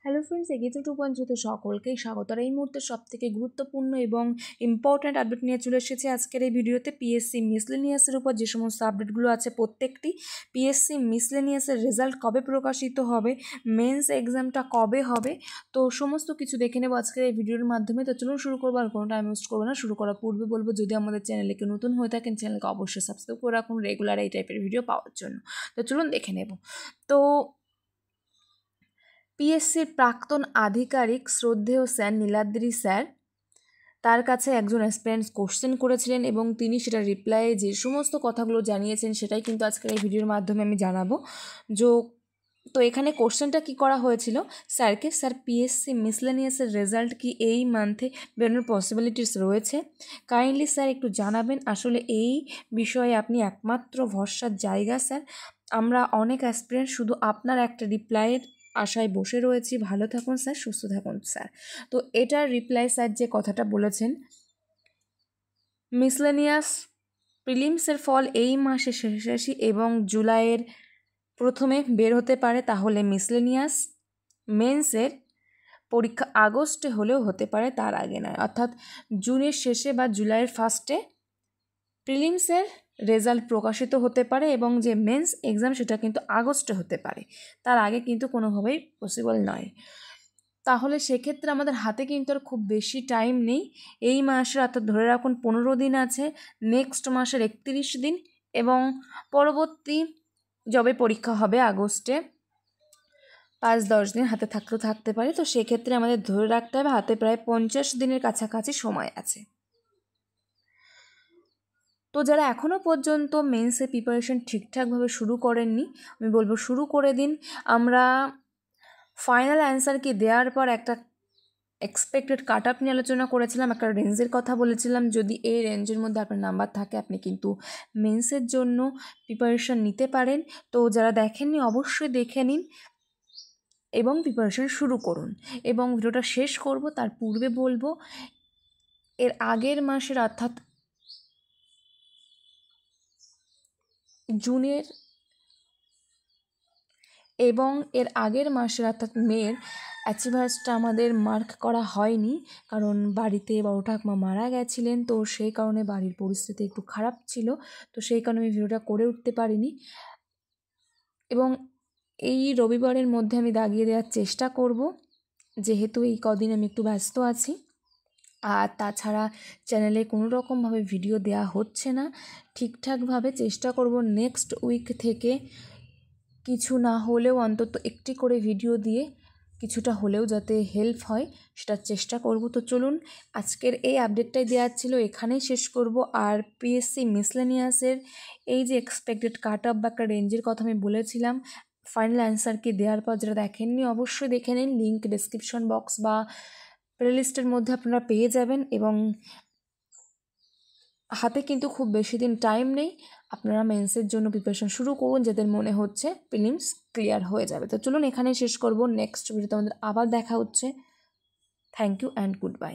Hello friends, এগিয়ে 2.0 সকলকেই স্বাগত। আর এই মুহূর্তে সবথেকে গুরুত্বপূর্ণ এবং ইম্পর্ট্যান্ট আপডেট নিয়ে চলে এসেছে আজকের এই ভিডিওতে। পিএসসি মিসলেনিয়াসের উপর যে সমস্ত আপডেটগুলো আছে প্রত্যেকটি, পিএসসি মিসলেনিয়াসের রেজাল্ট কবে প্রকাশিত হবে, মেন্স এক্সামটা কবে হবে, তো সমস্ত কিছু দেখে নেবো আজকের এই ভিডিওর মাধ্যমে। তো চলুন শুরু করবো, আর কোনো টাইম ওয়েস্ট করবো না। শুরু করার পূর্বে বলবো, যদি আমাদের চ্যানেলে কেউ নতুন হয়ে থাকেন চ্যানেলকে অবশ্যই সাবস্ক্রাইব করে রাখুন রেগুলার এই টাইপের ভিডিও পাওয়ার জন্য। তো চলুন দেখে নেব। তো পিএসসির প্রাক্তন আধিকারিক শ্রদ্ধেয় স্যার নীলাদ্রি স্যার, তার কাছে একজন অ্যাসপিরেন্টস কোশ্চেন করেছিলেন এবং তিনি সেটা রিপ্লাইয়ে যে সমস্ত কথাগুলো জানিয়েছেন সেটাই কিন্তু আজকের এই ভিডিওর মাধ্যমে আমি জানাবো। তো এখানে কোশ্চেনটা কি করা হয়েছিল স্যারকে, স্যার পিএসসি মিসলেনিয়াসের রেজাল্ট কি এই মান্থে বেরোনোর পসিবিলিটিস রয়েছে? কাইন্ডলি স্যার একটু জানাবেন। আসলে এই বিষয়ে আপনি একমাত্র ভরসার জায়গা স্যার। আমরা অনেক অ্যাসপিরেন্ট শুধু আপনার একটা রিপ্লাইয়ের আশায় বসে রয়েছি। ভালো থাকুন স্যার, সুস্থ থাকুন স্যার। তো এটার রিপ্লাই স্যার যে কথাটা বলেছেন, মিসলেনিয়াস প্রিলিমসের ফল এই মাসে শেষাশি এবং জুলাইয়ের প্রথমে বের হতে পারে, তাহলে মিসলেনিয়াস মেন্সের পরীক্ষা আগস্টে হলেও হতে পারে, তার আগে নয়। অর্থাৎ জুনের শেষে বা জুলাইয়ের ফার্স্টে প্রিলিমসের রেজাল্ট প্রকাশিত হতে পারে এবং যে মেন্স এক্সাম সেটা কিন্তু আগস্টে হতে পারে, তার আগে কিন্তু কোনোভাবেই পসিবল নয়। তাহলে সেক্ষেত্রে আমাদের হাতে কিন্তু আর খুব বেশি টাইম নেই। এই মাসের অর্থাৎ ধরে রাখুন 15 দিন আছে, নেক্সট মাসের 31 দিন এবং পরবর্তী যবে পরীক্ষা হবে আগস্টে 5-10 দিন হাতে থাকলেও থাকতে পারে। তো সেক্ষেত্রে আমাদের ধরে রাখতে হবে হাতে প্রায় 50 দিনের কাছাকাছি সময় আছে। তো যারা এখনও পর্যন্ত মেন্সে প্রিপারেশন ঠিকঠাকভাবে শুরু করেননি, আমি বলবো শুরু করে দিন। আমরা ফাইনাল অ্যান্সার কি দেওয়ার পর একটা এক্সপেক্টেড কাট আপ নিয়ে আলোচনা করেছিলাম, একটা রেঞ্জের কথা বলেছিলাম। যদি এই রেঞ্জের মধ্যে আপনার নাম্বার থাকে আপনি কিন্তু মেন্সের জন্য প্রিপারেশন নিতে পারেন। তো যারা দেখেননি অবশ্যই দেখে নিন এবং প্রিপারেশন শুরু করুন। এবং ভিডিওটা শেষ করব তার পূর্বে বলবো, এর আগের মাসের অর্থাৎ জুনের এবং এর আগের মাসের অর্থাৎ মের অ্যাচিভার্সটা আমাদের মার্ক করা হয়নি, কারণ বাড়িতে বড় ঠাকুমা মারা গেছিলেন। তো সেই কারণে বাড়ির পরিস্থিতি একটু খারাপ ছিল, তো সেই কারণে আমি ভিডিওটা করে উঠতে পারিনি। এবং এই রবিবারের মধ্যে আমি দাগিয়ে দেওয়ার চেষ্টা করব, যেহেতু এই কদিন আমি একটু ব্যস্ত আছি। আর তাছাড়া চ্যানেলে কোনো রকমভাবে ভিডিও দেওয়া হচ্ছে না ঠিকঠাকভাবে। চেষ্টা করব নেক্সট উইক থেকে কিছু না হলেও অন্তত একটি করে ভিডিও দিয়ে কিছুটা হলেও যাতে হেল্প হয় সেটার চেষ্টা করব। তো চলুন আজকের এই আপডেটটাই দেওয়ার ছিল, এখানেই শেষ করব। আর পিএসসি মিসলেনিয়াসের এই যে এক্সপেক্টেড কাট অফ বা একটা রেঞ্জের কথা আমি বলেছিলাম, ফাইনাল অ্যান্সার কি দেওয়ার পর যারা দেখেননি অবশ্যই দেখে নিন। লিঙ্ক ডেসক্রিপশন বক্স বা প্লেলিস্টের মধ্যে আপনারা পেয়ে যাবেন। এবং হাতে কিন্তু খুব বেশি দিন টাইম নেই, আপনারা মেন্সের জন্য প্রিপারেশন শুরু করুন যাদের মনে হচ্ছে প্রিলিমস ক্লিয়ার হয়ে যাবে। তো চলুন এখানেই শেষ করব, নেক্সট ভিডিওতে আমাদের আবার দেখা হচ্ছে। Thank you and good bye.